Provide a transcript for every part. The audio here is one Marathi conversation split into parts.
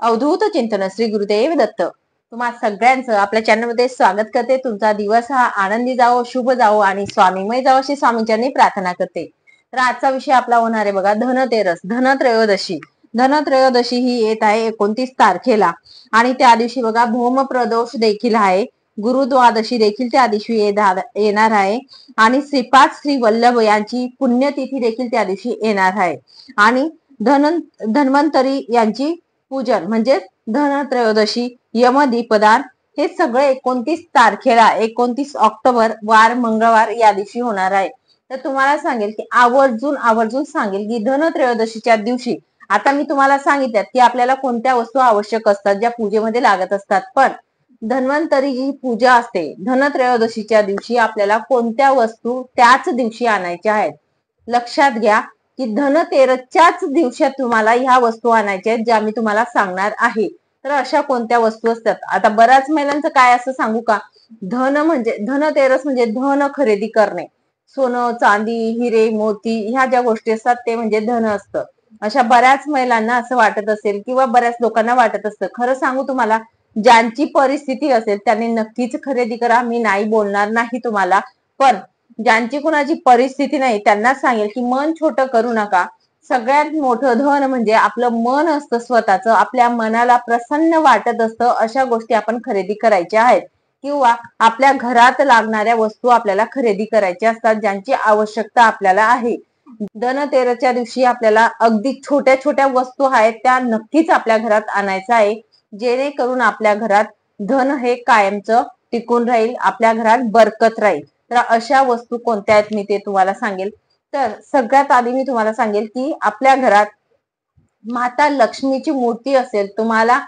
अवधूत चिंतन श्री गुरुदेव दत्त। तुम्हा सगळ्यांचं आपल्या चॅनल मध्ये स्वागत करते। तुमचा दिवस हा आनंदी जावो, शुभ जावो आणि स्वामीमय जावो अशी स्वामींच्यांनी प्रार्थना करते। तर आजचा विषय आपला होणार आहे बघा, धनतेरस, धनत्रयोदशी। धनत्रयोदशी ही येत आहे 29 तारखेला आणि त्या दिवशी बघा भौम प्रदोष देखील आहे, गुरुद्वादशी देखील त्या दिवशी येणार आहे आणि श्रीपाद श्री वल्लभ यांची पुण्यतिथी देखील त्या दिवशी येणार आहे आणि धन्वंतरी यांची पूजन म्हणजे धनत्रयोदशी, यमदीपदान हे सगळे 29 तारखेला 29 ऑक्टोबर वार मंगळवार या दिवशी होणार आहे। तर तुम्हाला सांगेल की आवर्जून सांगेल की धनत्रयोदशीच्या दिवशी आता मी तुम्हाला सांगितलं की आपल्याला कोणत्या वस्तू आवश्यक असतात ज्या पूजेमध्ये लागत असतात, पण धन्वंतरी जी पूजा असते धनत्रयोदशीच्या दिवशी आपल्याला कोणत्या वस्तू त्याच दिवशी आणायच्या आहेत। लक्षात घ्या की धनतेरसच्याच दिवशी तुम्हाला ह्या वस्तू आणायच्या आहेत ज्या मी तुम्हाला सांगणार आहे। तर अशा कोणत्या वस्तू असतात, आता बऱ्याच महिलांचं काय असं सांगू का, धनतेरस म्हणजे धन खरेदी करणे, सोनं चांदी हिरे मोती ह्या ज्या गोष्टी असतात ते म्हणजे धन असतं। अशा बऱ्याच महिलांना असं वाटत असेल किंवा बऱ्याच लोकांना वाटत असतं। खरं सांगू तुम्हाला, ज्यांची परिस्थिती असेल त्यांनी नक्कीच खरेदी करा, मी नाही बोलणार नाही तुम्हाला, पण ज्यांची कुणाची परिस्थिती नाही त्यांना सांगेल की मन छोटं करू नका। सगळ्यात मोठं धन म्हणजे आपलं मन असतं स्वतःचं, आपल्या मनाला प्रसन्न वाटत असतं अशा गोष्टी आपण खरेदी करायच्या आहेत किंवा आपल्या घरात लागणाऱ्या वस्तू आपल्याला खरेदी करायच्या असतात ज्यांची आवश्यकता आपल्याला आहे। धनतेरसच्या दिवशी आपल्याला अगदी छोट्या छोट्या वस्तू आहेत त्या नक्कीच आपल्या घरात आणायचं आहे, जेणेकरून आपल्या घरात धन हे कायमचं टिकून राहील, आपल्या घरात बरकत राहील। तर अशा वस्तू कोणत्या आहेत मी ते तुम्हाला सांगेल। तर सगळ्यात आधी मी तुम्हाला सांगेल की आपल्या घरात माता लक्ष्मीची मूर्ती असेल, तुम्हाला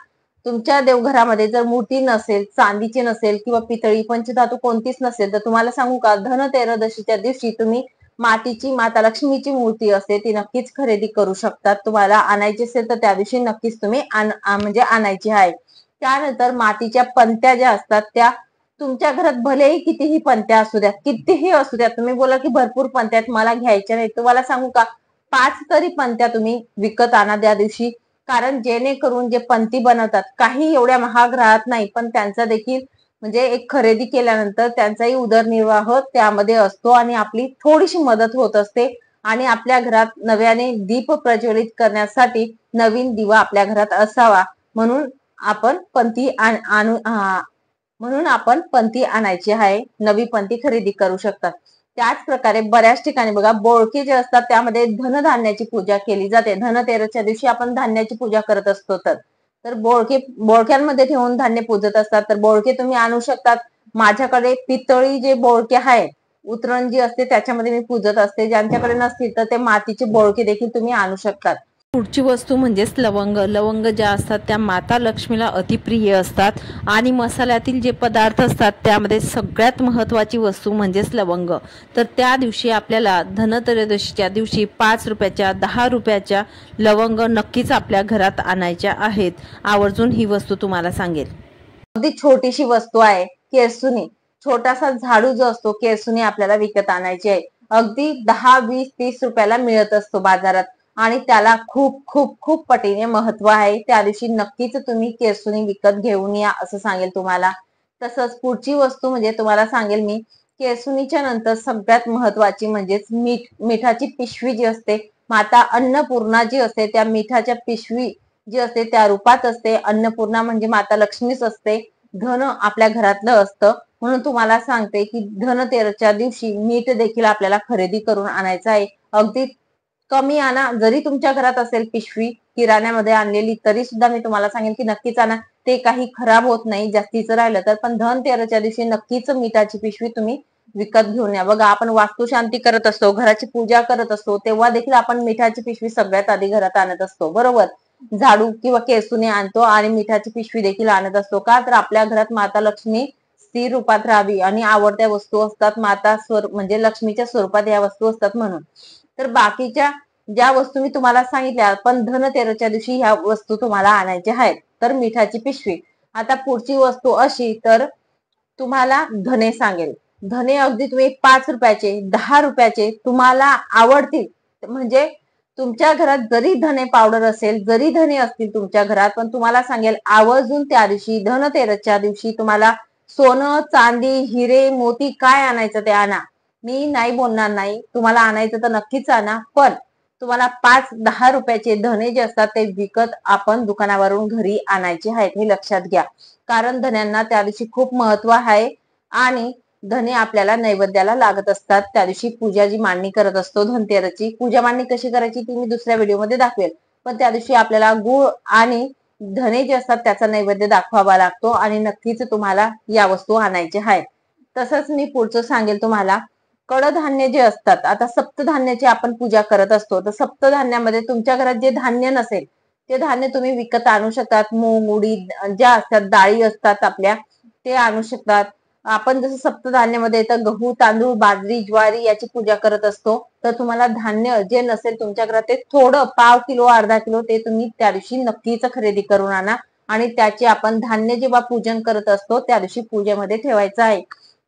तुमच्या देवघरामध्ये जर मूर्ती नसेल, चांदीची नसेल किंवा पितळी पंचधातू कोणतीच नसेल, तर तुम्हाला सांगू का धनतेरदशीच्या दिवशी तुम्ही मातीची माता लक्ष्मीची मूर्ती असते ती नक्कीच खरेदी करू शकतात। तुम्हाला आणायची असेल तर त्या दिवशी नक्कीच तुम्ही म्हणजे आणायची आहे। त्यानंतर मातीच्या पंत्या ज्या असतात त्या तुमच्या घरात भलेही कितीही पंत्या असू द्या, कितीही असू द्या, तुम्ही बोला की भरपूर पंत्या आहेत मला घ्यायच्या नाही, तुम्हाला सांगू का 5 तरी पंत्या तुम्ही विकत आणा त्या दिवशी, कारण जेणेकरून जे पंती बनवतात काही एवढ्या महाग राहत नाही, पण त्यांचा देखील म्हणजे एक खरेदी केल्यानंतर त्यांचाही उदरनिर्वाह त्यामध्ये असतो आणि आपली थोडीशी मदत होत असते आणि आपल्या घरात नव्याने दीप प्रज्वलित करण्यासाठी नवीन दिवा आपल्या घरात असावा म्हणून आपण पंती आणायची आहे, नवी पंती खरेदी करू शकतात। त्याच प्रकारे बऱ्याच ठिकाणी बघा बोळके जे असतात त्यामध्ये धनधान्याची पूजा केली जाते। धनतेरसच्या दिवशी आपण धान्याची पूजा करत असतो, तर बोळक्यांमध्ये ठेवून धान्य पूजत असतात, तर बोळके तुम्ही आणू शकतात। माझ्याकडे पितळी जे बोळके आहेत, उतरण जी असते त्याच्यामध्ये मी पूजत असते, ज्यांच्याकडे नसतील तर ते मातीचे बोळके देखील तुम्ही आणू शकतात। पुढची वस्तू म्हणजेच लवंग। लवंग ज्या असतात त्या माता लक्ष्मीला अतिप्रिय असतात आणि मसाल्यातील जे पदार्थ असतात त्यामध्ये सगळ्यात महत्त्वाची वस्तू म्हणजेच लवंग। तर त्या दिवशी आपल्याला धनत्रयोदशीच्या दिवशी 5 रुपयाच्या 10 रुपयाच्या लवंग नक्कीच आपल्या घरात आणायच्या आहेत। आवर्जून ही वस्तू तुम्हाला सांगेल। अगदी छोटीशी वस्तू आहे केरसुनी, छोटासा झाडू जो असतो केरसुनी आपल्याला विकत आणायची आहे। अगदी 10 20 30 रुपयाला मिळत असतो बाजारात आणि त्याला खूप खूप खूप पटीने महत्व आहे। त्या दिवशी नक्कीच तुम्ही केरसुनी विकत घेऊन या असं सांगेल तुम्हाला। तसंच पुढची वस्तू म्हणजे तुम्हाला सांगेल मी, केरसुनीच्या नंतर सगळ्यात महत्वाची म्हणजेच मिठाची पिशवी जी असते, माता अन्नपूर्णा जी असते त्या मिठाच्या पिशवी जी असते त्या रूपात असते। अन्नपूर्णा म्हणजे माता लक्ष्मीच असते, धन आपल्या घरातलं असतं, म्हणून तुम्हाला सांगते की धनतेरसच्या दिवशी मीठ देखील आपल्याला खरेदी करून आणायचं आहे। अगदी कमी आणा, जरी तुमच्या घरात असेल पिशवी किराण्यामध्ये आणलेली तरी सुद्धा मी तुम्हाला सांगेन की नक्कीच आणा, ते काही खराब होत नाही जास्तीचं राहिलं तर। पण धनतेरसच्या दिवशी नक्कीच मिठाची पिशवी तुम्ही विकत घेऊन या। बघा आपण वास्तुशांती करत असतो, घराची पूजा करत असतो, तेव्हा देखील आपण मिठाची पिशवी सगळ्यात आधी घरात आणत असतो, बरोबर। झाडू किंवा केरसुनी आणतो आणि मिठाची पिशवी देखील आणत असतो, का तर आपल्या घरात माता लक्ष्मी स्थिर रूपात राहावी आणि आवडत्या वस्तू असतात माता म्हणजे लक्ष्मीच्या स्वरूपात या वस्तू असतात म्हणून। तर बाकीच्या ज्या वस्तू मी तुम्हाला सांगितल्या पण धनतेरसच्या दिवशी ह्या वस्तू तुम्हाला आणायच्या आहेत। तर मिठाची पिशवी। आता पुढची वस्तू अशी, तर तुम्हाला धने सांगेल। धने अगदी तुम्ही 5 रुपयाचे 10 रुपयाचे तुम्हाला आवडतील म्हणजे तुमच्या घरात जरी धने पावडर असेल, जरी धने असतील तुमच्या घरात, पण तुम्हाला सांगेल आवर्जून त्या दिवशी धनतेरसच्या दिवशी तुम्हाला सोनं, चांदी, हिरे, मोती काय आणायचं ते आणा. मी नाही बोलणार नाही, तुम्हाला आणायचं तर नक्कीच आणा, पण तुम्हाला 5-10 रुपयाचे धने जे असतात ते विकत आपण दुकानावरून घरी आणायचे आहेत, हे लक्षात घ्या. कारण धन्यांना त्या दिवशी खूप महत्व आहे आणि धने आपल्याला नैवेद्याला लागत असतात. त्या दिवशी पूजा जी मांडणी करत असतो धनतेरसची, पूजा मांडणी कशी करायची ती मी दुसऱ्या व्हिडिओमध्ये दाखवेल. पण त्या दिवशी आपल्याला गुळ आणि धने जे असतात त्याचा नैवेद्य दाखवावा लागतो आणि नक्कीच तुम्हाला या वस्तू आणायच्या आहेत. तसंच मी पुढचं सांगेल तुम्हाला, कडधान्य जे असतात, आता सप्तधान्याची आपण पूजा करत असतो, तर सप्तधान्यामध्ये तुमच्या घरात जे धान्य नसेल ते धान्य तुम्ही विकत आणू शकतात. मूग, उडीद ज्या असतात, डाळी असतात आपल्या, ते आणू शकतात. आपण जसं सप्तधान्यामध्ये येतं गहू, तांदूळ, बाजरी, ज्वारी याची पूजा करत असतो, तर तुम्हाला धान्य जे नसेल तुमच्या घरात ते थोडं पाव किलो, अर्धा किलो ते तुम्ही त्या दिवशी नक्कीच खरेदी करून आणा आणि त्याचे आपण धान्य जेव्हा पूजन करत असतो त्या दिवशी पूजेमध्ये ठेवायचं आहे.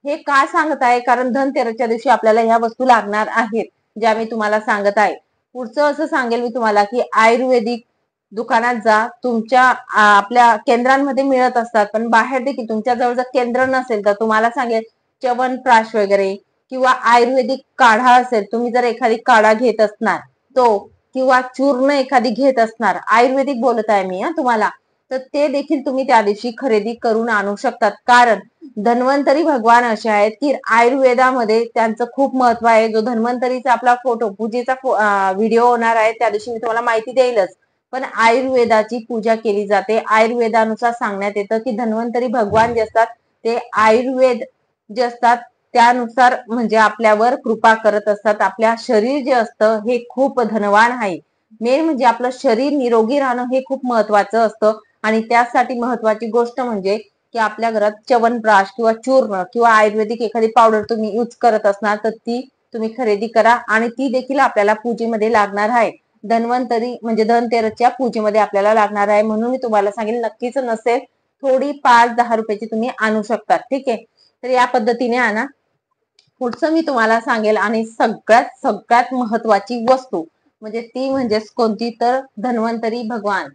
हे का सांगत आहे, कारण धनतेरसच्या दिवशी आपल्याला ह्या वस्तू लागणार आहेत, ज्या मी तुम्हाला सांगत आहे. पुढचं असं सांगेल मी तुम्हाला की आयुर्वेदिक दुकानात जा, तुमच्या आपल्या केंद्रांमध्ये मिळत असतात, पण बाहेर देखील तुमच्या जवळ जर केंद्र नसेल तर तुम्हाला सांगेल च्यवनप्राश वगैरे किंवा आयुर्वेदिक काढा असेल, तुम्ही जर एखादी काढा घेत असणार तो किंवा चूर्ण एखादी घेत असणार, आयुर्वेदिक बोलत आहे मी तुम्हाला, तर ते देखील तुम्ही त्या दिवशी खरेदी करून आणू शकतात. कारण धन्वंतरी भगवान असे आहेत की आयुर्वेदामध्ये त्यांचं खूप महत्व आहे. जो धन्वंतरीचा आपला फोटो पूजेचा व्हिडिओ होणार आहे त्या दिवशी मी तुम्हाला माहिती देईलच, पण आयुर्वेदाची पूजा केली जाते. आयुर्वेदानुसार सांगण्यात येतं की धन्वंतरी भगवान जे असतात ते आयुर्वेद जे असतात त्यानुसार म्हणजे आपल्यावर कृपा करत असतात. आपल्या शरीर जे असतं हे खूप धनवान आहे. मेन म्हणजे आपलं शरीर निरोगी राहणं हे खूप महत्वाचं असतं आणि त्यासाठी महत्वाची गोष्ट म्हणजे की आपल्या घरात च्यवनप्राश किंवा चूर्ण किंवा आयुर्वेदिक एखादी पावडर तुम्ही यूज करत असणार तर ती तुम्ही खरेदी करा आणि ती देखील आपल्याला पूजेमध्ये लागणार आहे. धन्वंतरी म्हणजे धनतेरसच्या पूजेमध्ये आपल्याला लागणार आहे, म्हणून मी तुम्हाला सांगेल नक्कीच नसेल थोडी 5-10 रुपयाची तुम्ही आणू शकता. ठीक आहे, तर या पद्धतीने आणा. पुढचं मी तुम्हाला सांगेल आणि सगळ्यात सगळ्यात महत्वाची वस्तू म्हणजे ती म्हणजेच कोणती, तर धन्वंतरी भगवान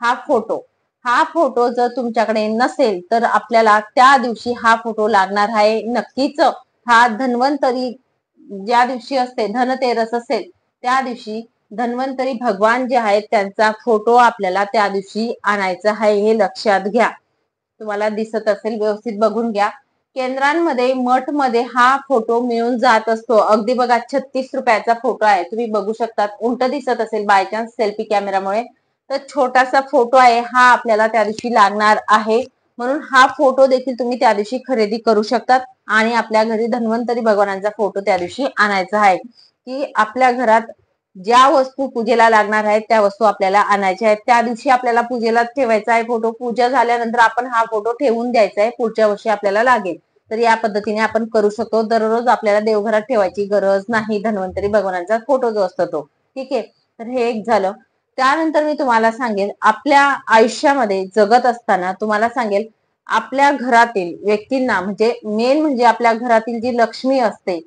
हा फोटो. हा फोटो जर तुमच्याकडे नसेल तर आपल्याला त्या दिवशी हा फोटो लागणार आहे नक्कीच. हा धन्वंतरी ज्या दिवशी असते, धनतेरस असेल त्या दिवशी धन्वंतरी भगवान जे आहेत त्यांचा फोटो आपल्याला त्या दिवशी आणायचा आहे, हे लक्षात घ्या. तुम्हाला दिसत असेल, व्यवस्थित बघून घ्या. केंद्रांमध्ये मठ मध्ये हा फोटो मिळून जात असतो. अगदी बघा 36 रुपयाचा फोटो आहे, तुम्ही बघू शकता. उलट दिसत असेल बाय चान्स सेल्फी कॅमेरामुळे, तर छोटासा फोटो आहे हा आपल्याला त्या दिवशी लागणार आहे. म्हणून हा फोटो देखील तुम्ही त्या दिवशी खरेदी करू शकतात आणि आपल्या घरी धन्वंतरी भगवानांचा फोटो त्या दिवशी आणायचा आहे. की आपल्या घरात ज्या वस्तू पूजेला लागणार आहेत त्या वस्तू आपल्याला आणायच्या आहेत. त्या दिवशी आपल्याला पूजेला ठेवायचा आहे फोटो. पूजा झाल्यानंतर आपण हा फोटो ठेवून द्यायचा आहे, पुढच्या वर्षी आपल्याला लागेल. तर या पद्धतीने आपण करू शकतो. दररोज आपल्याला देवघरात ठेवायची गरज नाही धन्वंतरी भगवानांचा फोटो जो असतो तो. ठीक आहे, तर हे एक झालं. त्यानंतर मी तुम्हाला सांगेल, आपल्या आयुष्यामध्ये जगत असताना तुम्हाला सांगेल आपल्या घरातील व्यक्तींना म्हणजे मेन म्हणजे आपल्या घरातील जी लक्ष्मी असते,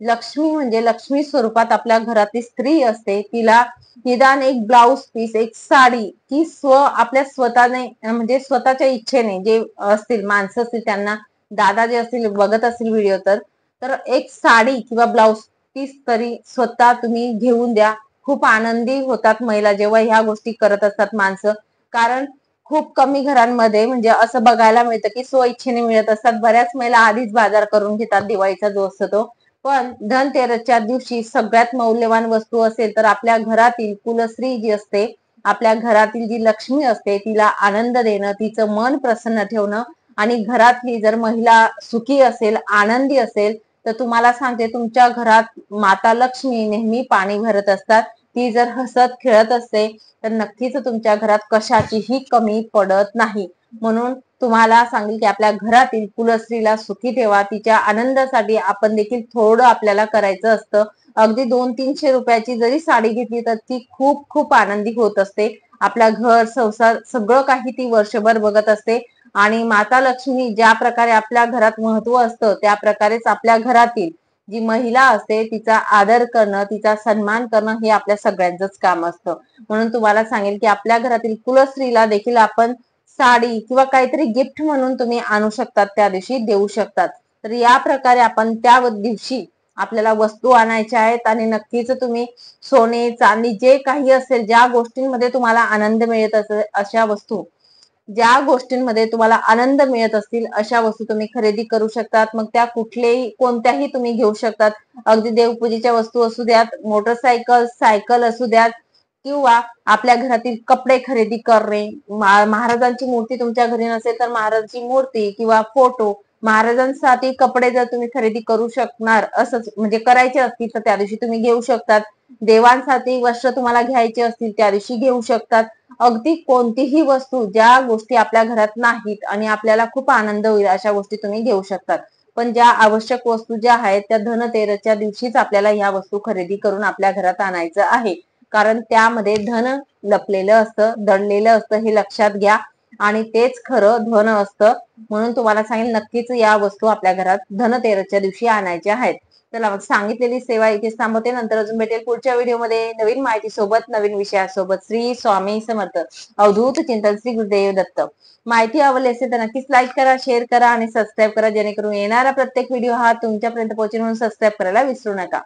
लक्ष्मी म्हणजे लक्ष्मी स्वरूपात आपल्या घरातली स्त्री असते, तिला निदान एक ब्लाउज पीस, एक साडी की आपल्या स्वतःने म्हणजे स्वतःच्या इच्छेने जे असतील माणसं असतील त्यांना, दादा जे असतील बघत असतील व्हिडिओ तर एक साडी किंवा ब्लाउज पीस तरी स्वतः तुम्ही घेऊन द्या. खूप आनंदी होतात महिला जेव्हा ह्या गोष्टी करत असतात माणसं. कारण खूप कमी घरांमध्ये म्हणजे असं बघायला मिळतं की स्व इच्छेने मिळत असतात. बऱ्याच महिला आधीच बाजार करून घेतात दिवाळीचा जो असतो तो. पण धनतेरसच्या दिवशी सगळ्यात मौल्यवान वस्तू असेल तर आपल्या घरातील कुलस्त्री जी असते, आपल्या घरातील जी लक्ष्मी असते तिला आनंद देणं, तिचं मन प्रसन्न ठेवणं आणि घरातली जर महिला सुखी असेल, आनंदी असेल तर तुम्हाला सांगते तुमच्या घरात माता लक्ष्मी नेहमी पाणी भरत असतात. ती जर हसत खेळत असते तर नक्कीच तुमच्या घरात कशाचीही कमी पडत नाही. म्हणून तुम्हाला सांगेल की आपल्या घरातील कुलस्त्रीला सुखी ठेवा. तिच्या आनंदासाठी आपण देखील थोडं आपल्याला करायचं असतं. अगदी 200-300 रुपयाची जरी साडी घेतली तर ती खूप खूप आनंदी होत असते. आपल्या घर संसार सगळं काही ती वर्षभर बघत असते आणि माता लक्ष्मी ज्या प्रकारे आपल्या घरात महत्व असतं त्या प्रकारेच आपल्या घरातील जी महिला असते तिचा आदर करणं, तिचा सन्मान करणं हे आपल्या सगळ्यांचंच काम असतं. म्हणून तुम्हाला सांगेल की आपल्या घरातील कुलस्त्रीला देखील आपण साडी किंवा काहीतरी गिफ्ट म्हणून तुम्ही आणू शकतात, त्या दिवशी देऊ शकतात. तर या प्रकारे आपण त्या दिवशी आपल्याला वस्तू आणायच्या आहेत आणि नक्कीच तुम्ही सोने चांदी जे काही असेल, ज्या गोष्टींमध्ये तुम्हाला आनंद मिळत असेल अशा वस्तू, ज्या गोष्टींमध्ये तुम्हाला आनंद मिळत असतील अशा वस्तू तुम्ही खरेदी करू शकतात. मग त्या कुठलेही कोणत्याही तुम्ही घेऊ शकतात. अगदी देवपूजेच्या वस्तू असू द्यात, मोटरसायकल, सायकल असू द्यात किंवा आपल्या घरातील कपडे खरेदी करणे. महाराजांची मूर्ती तुमच्या घरी नसेल तर महाराजांची मूर्ती किंवा फोटो, महाराजांसाठी कपडे जर तुम्ही खरेदी करू शकणार असंच म्हणजे करायचे असतील तर त्या दिवशी तुम्ही घेऊ शकतात. देवांसाठी वस्त्र तुम्हाला घ्यायचे असतील त्या दिवशी घेऊ शकतात. अगदी कोणतीही वस्तू, ज्या गोष्टी आपल्या घरात नाहीत आणि आपल्याला खूप आनंद होईल अशा गोष्टी तुम्ही घेऊ शकतात. पण ज्या आवश्यक वस्तू ज्या आहेत त्या धनतेरसच्या दिवशीच आपल्याला ह्या वस्तू खरेदी करून आपल्या घरात आणायचं आहे. कारण त्यामध्ये धन लपलेलं असतं, दडलेलं असतं, हे लक्षात घ्या. आणि तेच खरं धन असतं. म्हणून तुम्हाला सांगेल नक्कीच या वस्तू आपल्या घरात धनतेरसच्या दिवशी आणायच्या आहेत. चला मग सांगितलेली सेवा इथेच थांबवते. नंतर अजून भेटेल पुढच्या व्हिडिओमध्ये नवीन माहिती सोबत, नवीन विषयासोबत. श्री स्वामी समर्थ. अवधूत चिंतन श्री गुरुदेव दत्त. माहिती आवडली असेल तर नक्कीच लाईक करा, शेअर करा आणि सबस्क्राईब करा, जेणेकरून येणारा प्रत्येक व्हिडिओ हा तुमच्यापर्यंत पोहोचेल. म्हणून सबस्क्राईब करायला विसरू नका.